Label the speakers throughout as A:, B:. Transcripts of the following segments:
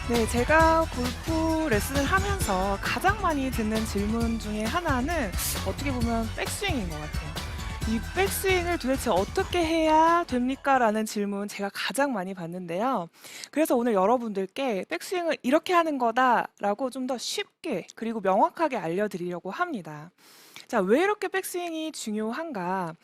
A: 네, 제가 골프 레슨을 하면서 가장 많이 듣는 질문 중에 하나는 어떻게 보면 백스윙인 것 같아요. 이 백스윙을 도대체 어떻게 해야 됩니까? 라는 질문 제가 가장 많이 받는데요. 그래서 오늘 여러분들께 백스윙을 이렇게 하는 거다라고 좀 더 쉽게 그리고 명확하게 알려드리려고 합니다. 자, 왜 이렇게 백스윙이 중요한가?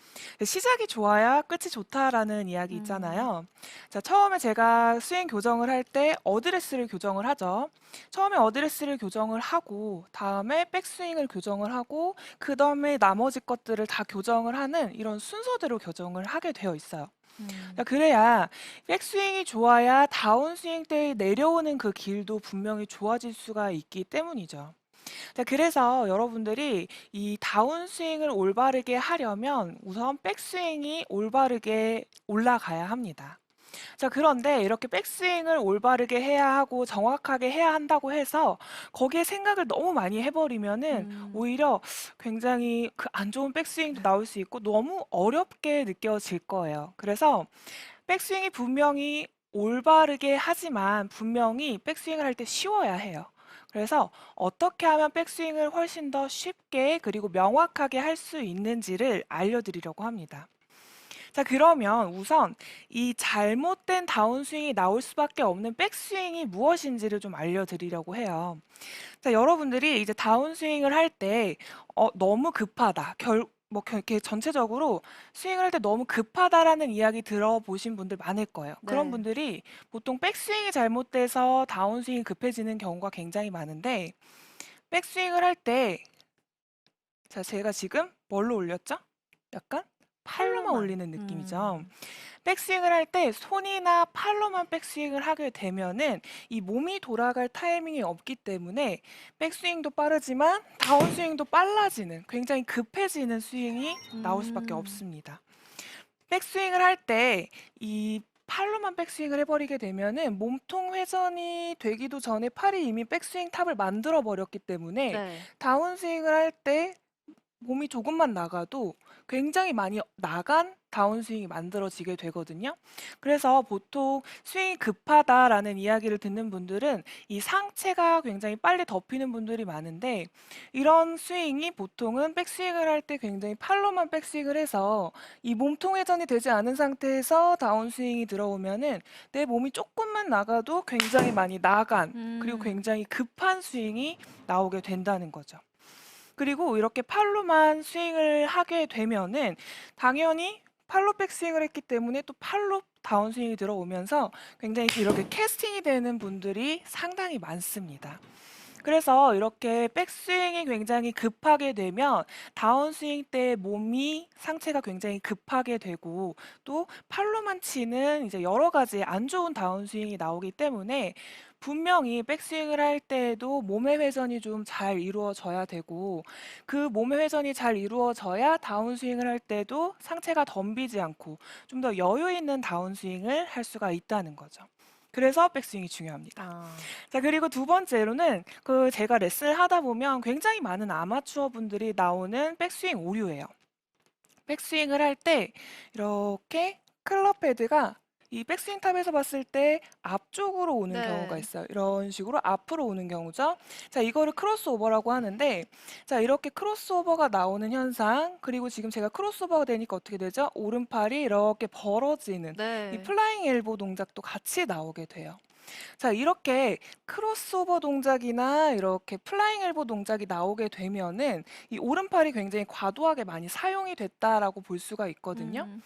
A: 시작이 좋아야 끝이 좋다라는 이야기
B: 음.
A: 있잖아요. 자, 처음에 제가 스윙 교정을 할 때 어드레스를 교정을 하죠. 처음에 어드레스를 교정을 하고, 다음에 백스윙을 교정을 하고, 그 다음에 나머지 것들을 다 교정을 하는 이런 순서대로 교정을 하게 되어 있어요. 자,
B: 음.
A: 그래야 백스윙이 좋아야 다운스윙 때 내려오는 그 길도 분명히 좋아질 수가 있기 때문이죠. 자, 그래서 여러분들이 이 다운스윙을 올바르게 하려면 우선 백스윙이 올바르게 올라가야 합니다. 자, 그런데 이렇게 백스윙을 올바르게 해야 하고 정확하게 해야 한다고 해서 거기에 생각을 너무 많이 해버리면은
B: 음.
A: 오히려 굉장히 그 안 좋은 백스윙도 나올 수 있고 너무 어렵게 느껴질 거예요. 그래서 백스윙이 분명히 올바르게 하지만 분명히 백스윙을 할 때 쉬워야 해요. 그래서 어떻게 하면 백스윙을 훨씬 더 쉽게 그리고 명확하게 할 수 있는지를 알려드리려고 합니다. 자, 그러면 우선 이 잘못된 다운스윙이 나올 수밖에 없는 백스윙이 무엇인지를 좀 알려드리려고 해요. 자, 여러분들이 이제 다운스윙을 할 때 너무 급하다. 이렇게 전체적으로 스윙을 할 때 너무 급하다라는 이야기 들어보신 분들 많을 거예요. 그런
B: 네.
A: 분들이 보통 백스윙이 잘못돼서 다운스윙이 급해지는 경우가 굉장히 많은데 백스윙을 할 때 자, 제가 지금 뭘로 올렸죠? 약간 팔로만
B: 팔로만.
A: 올리는 느낌이죠. 백스윙을 할 때 손이나 팔로만 백스윙을 하게 되면은 이 몸이 돌아갈 타이밍이 없기 때문에 백스윙도 빠르지만 다운스윙도 빨라지는 굉장히 급해지는 스윙이 나올 수밖에
B: 음.
A: 없습니다. 백스윙을 할 때 이 팔로만 백스윙을 해버리게 되면은 몸통 회전이 되기도 전에 팔이 이미 백스윙 탑을 만들어 버렸기 때문에
B: 네.
A: 다운스윙을 할때 몸이 조금만 나가도 굉장히 많이 나간 다운스윙이 만들어지게 되거든요. 그래서 보통 "스윙이 급하다."라는 이야기를 듣는 분들은 이 상체가 굉장히 빨리 덮이는 분들이 많은데 이런 스윙이 보통은 백스윙을 할 때 굉장히 팔로만 백스윙을 해서 이 몸통 회전이 되지 않은 상태에서 다운스윙이 들어오면은 내 몸이 쪼끔만 나가도 굉장히 많이 나간 그리고
B: 음.
A: 굉장히 급한 스윙이 나오게 된다는 거죠. 그리고 이렇게 팔로만 스윙을 하게 되면은 당연히 팔로 백스윙을 했기 때문에 또 팔로 다운스윙이 들어오면서 굉장히 이렇게 캐스팅이 되는 분들이 상당히 많습니다. 그래서 이렇게 백스윙이 굉장히 급하게 되면 다운스윙 때 몸이 상체가 굉장히 급하게 되고 또 팔로만 치는 이제 여러 가지 안 좋은 다운스윙이 나오기 때문에 분명히 백스윙을 할 때에도 몸의 회전이 좀 잘 이루어져야 되고 그 몸의 회전이 잘 이루어져야 다운스윙을 할 때도 상체가 덤비지 않고 좀 더 여유 있는 다운스윙을 할 수가 있다는 거죠. 그래서 백스윙이 중요합니다.
B: 아.
A: 자, 그리고 두 번째로는 그 제가 레슨을 하다 보면 굉장히 많은 아마추어 분들이 나오는 백스윙 오류예요. 백스윙을 할 때 이렇게 클럽 헤드가 이 백스윙 탑에서 봤을 때 앞쪽으로 오는 경우가
B: 네.
A: 있어요. 이런 식으로 앞으로 오는 경우죠. 자, 이거를 크로스오버라고 하는데 자, 이렇게 크로스오버가 나오는 현상 그리고 지금 제가 크로스오버가 되니까 어떻게 되죠? 오른팔이 이렇게 벌어지는 이
B: 네.
A: 플라잉 엘보 동작도 같이 나오게 돼요. 자, 이렇게 크로스오버 동작이나 이렇게 플라잉 엘보 동작이 나오게 되면은 이 오른팔이 굉장히 과도하게 많이 사용이 됐다라고 볼 수가 있거든요.
B: 음.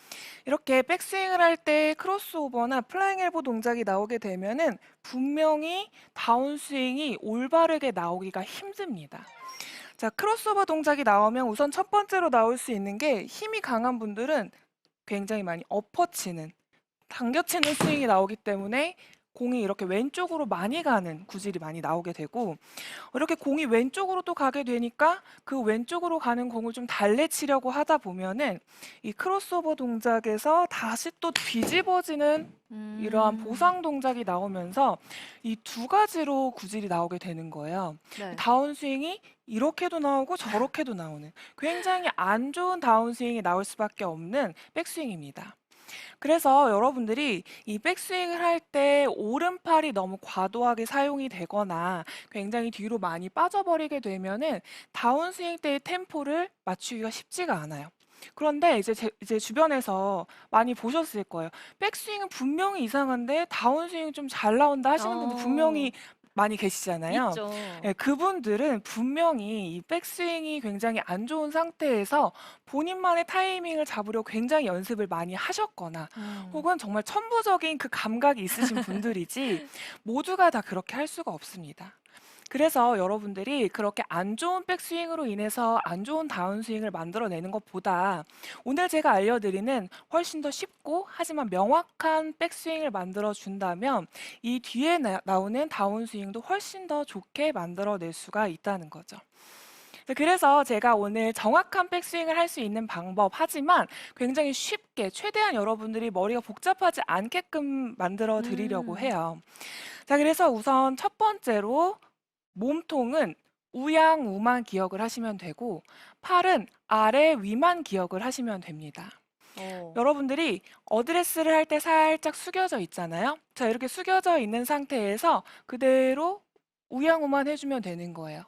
A: 이렇게 백스윙을 할 때 크로스오버나 플라잉 엘보 동작이 나오게 되면은 분명히 다운스윙이 올바르게 나오기가 힘듭니다. 자, 크로스오버 동작이 나오면 우선 첫 번째로 나올 수 있는 게 힘이 강한 분들은 굉장히 많이 엎어치는 당겨치는 스윙이 나오기 때문에 공이 이렇게 왼쪽으로 많이 가는 구질이 많이 나오게 되고 이렇게 공이 왼쪽으로 또 가게 되니까 그 왼쪽으로 가는 공을 좀 달래치려고 하다 보면은 이 크로스오버 동작에서 다시 또 뒤집어지는 이러한
B: 음.
A: 보상 동작이 나오면서 이 두 가지로 구질이 나오게 되는 거예요.
B: 네.
A: 다운스윙이 이렇게도 나오고 저렇게도 나오는 굉장히 안 좋은 다운스윙이 나올 수밖에 없는 백스윙입니다. 그래서 여러분들이 이 백스윙을 할 때 오른팔이 너무 과도하게 사용이 되거나 굉장히 뒤로 많이 빠져버리게 되면은 다운스윙 때의 템포를 맞추기가 쉽지가 않아요. 그런데 이제 주변에서 많이 보셨을 거예요. 백스윙은 분명히 이상한데 다운스윙이 좀 잘 나온다 하시는 분들 분명히
B: 어.
A: 많이 계시잖아요. 예,
B: 있죠.
A: 그분들은 분명히 이 백스윙이 굉장히 안 좋은 상태에서 본인만의 타이밍을 잡으려고 굉장히 연습을 많이 하셨거나
B: 음.
A: 혹은 정말 천부적인 그 감각이 있으신 분들이지 모두가 다 그렇게 할 수가 없습니다. 그래서 여러분들이 그렇게 안 좋은 백스윙으로 인해서 안 좋은 다운스윙을 만들어내는 것보다 오늘 제가 알려드리는 훨씬 더 쉽고 하지만 명확한 백스윙을 만들어 준다면 이 뒤에 나오는 다운스윙도 훨씬 더 좋게 만들어낼 수가 있다는 거죠. 네, 그래서 제가 오늘 정확한 백스윙을 할 수 있는 방법 하지만 굉장히 쉽게 최대한 여러분들이 머리가 복잡하지 않게끔 만들어 드리려고
B: 음.
A: 해요. 자, 그래서 우선 첫 번째로 몸통은 우양우만 기억을 하시면 되고 팔은 아래 위만 기억을 하시면 됩니다.
B: 어.
A: 여러분들이 어드레스를 할 때 살짝 숙여져 있잖아요. 자, 이렇게 숙여져 있는 상태에서 그대로 우양우만 해주면 되는 거예요.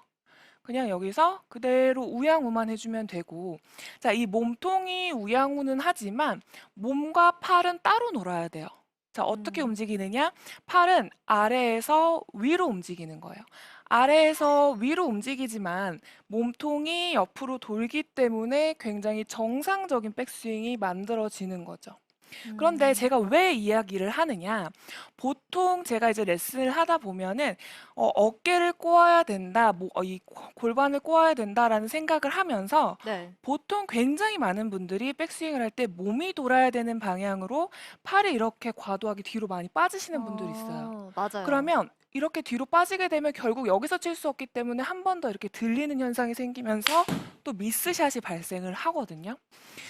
A: 그냥 여기서 그대로 우양우만 해주면 되고, 자, 이 몸통이 우양우는 하지만 몸과 팔은 따로 놀아야 돼요. 자, 어떻게
B: 음.
A: 움직이느냐? 팔은 아래에서 위로 움직이는 거예요. 아래에서 위로 움직이지만 몸통이 옆으로 돌기 때문에 굉장히 정상적인 백스윙이 만들어지는 거죠. 그런데
B: 음.
A: 제가 왜 이야기를 하느냐? 보통 제가 이제 레슨을 하다 보면은 어깨를 꼬아야 된다, 이 골반을 꼬아야 된다라는 생각을 하면서
B: 네.
A: 보통 굉장히 많은 분들이 백스윙을 할 때 몸이 돌아야 되는 방향으로 팔이 이렇게 과도하게 뒤로 많이 빠지시는 분들이 있어요.
B: 맞아요.
A: 그러면 이렇게 뒤로 빠지게 되면 결국 여기서 칠 수 없기 때문에 한 번 더 이렇게 들리는 현상이 생기면서 또 미스샷이 발생을 하거든요.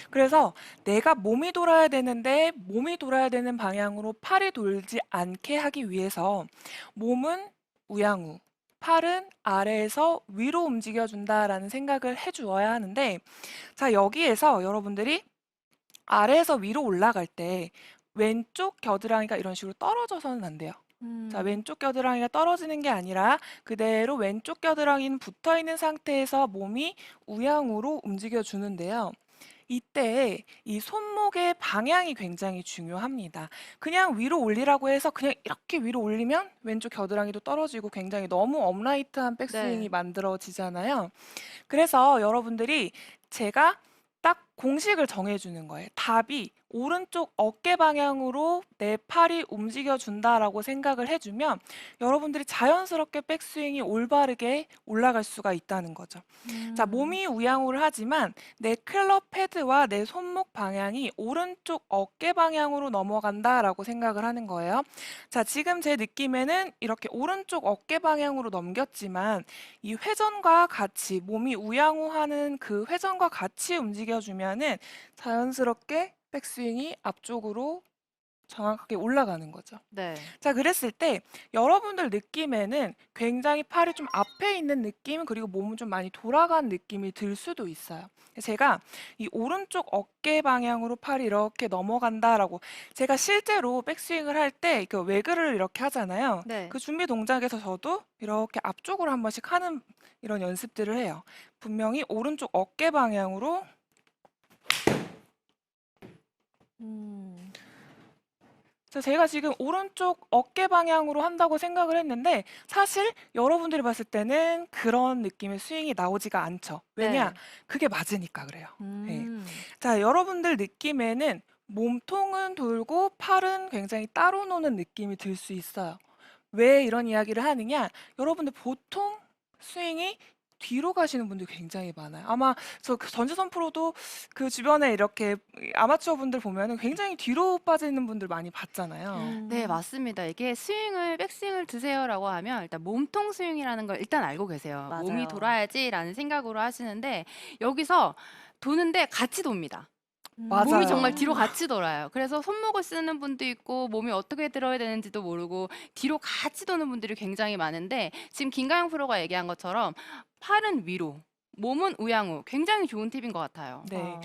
A: 그래서 내가 몸이 돌아야 되는데 몸이 돌아야 되는 방향으로 팔이 돌지 않게 하기 위해서 몸은 우양우, 팔은 아래에서 위로 움직여준다라는 생각을 해주어야 하는데, 자, 여기에서 여러분들이 아래에서 위로 올라갈 때 왼쪽 겨드랑이가 이런 식으로 떨어져서는 안 돼요. 자,
B: 음.
A: 왼쪽 겨드랑이가 떨어지는 게 아니라 그대로 왼쪽 겨드랑이는 붙어 있는 상태에서 몸이 우양우로 움직여 주는데요. 이때 이 손목의 방향이 굉장히 중요합니다. 그냥 위로 올리라고 해서 그냥 이렇게 위로 올리면 왼쪽 겨드랑이도 떨어지고 굉장히 너무 업라이트한 백스윙이
B: 네.
A: 만들어지잖아요. 그래서 여러분들이 제가 딱 공식을 정해주는 거예요. 답이 오른쪽 어깨 방향으로 내 팔이 움직여 준다라고 생각을 해주면 여러분들이 자연스럽게 백스윙이 올바르게 올라갈 수가 있다는 거죠. 자,
B: 음.
A: 몸이 우양우를 하지만 내 클럽 헤드와 내 손목 방향이 오른쪽 어깨 방향으로 넘어간다라고 생각을 하는 거예요. 자, 지금 제 느낌에는 이렇게 오른쪽 어깨 방향으로 넘겼지만 이 회전과 같이 몸이 우양우하는 그 회전과 같이 움직여주면은 자연스럽게 백스윙이 앞쪽으로 정확하게 올라가는 거죠.
B: 네.
A: 자, 그랬을 때 여러분들 느낌에는 굉장히 팔이 좀 앞에 있는 느낌 그리고 몸은 좀 많이 돌아간 느낌이 들 수도 있어요. 제가 이 오른쪽 어깨 방향으로 팔이 이렇게 넘어간다라고 제가 실제로 백스윙을 할 때 그 외그를 이렇게 하잖아요.
B: 네.
A: 그 준비 동작에서 저도 이렇게 앞쪽으로 한 번씩 하는 이런 연습들을 해요. 분명히 오른쪽 어깨 방향으로.
B: 음.
A: 제가 지금 오른쪽 어깨 방향으로 한다고 생각을 했는데 사실 여러분들이 봤을 때는 그런 느낌의 스윙이 나오지가 않죠. 왜냐?
B: 네.
A: 그게 맞으니까 그래요. 예.
B: 음.
A: 자, 여러분들 느낌에는 몸통은 돌고 팔은 굉장히 따로 노는 느낌이 들 수 있어요. 왜 이런 이야기를 하느냐? 여러분들 보통 스윙이 뒤로 가시는 분들이 굉장히 많아요. 아마 그 전지선 프로도 그 주변에 이렇게 아마추어 분들 보면은 굉장히 뒤로 빠지는 분들 많이 봤잖아요.
B: 네,
C: 음.
B: 맞습니다. 이게 스윙을 백스윙을 드세요라고 하면 일단 몸통 스윙이라는 걸 일단 알고 계세요. '몸이
C: 맞아요.
B: 돌아야지.'라는 생각으로 하시는데 여기서 도는데 같이 돕니다. 몸이 정말
A: 맞아요.
B: 뒤로
C: 음.
B: 같이 돌아요. 그래서 손목을 쓰는 분도 있고 몸이 어떻게 들어야 되는지도 모르고 뒤로 같이 도는 분들이 굉장히 많은데 지금 김가영 프로가 얘기한 것처럼 팔은 위로, 몸은 우양우 굉장히 좋은 팁인 것 같아요.
A: 네.
C: 어.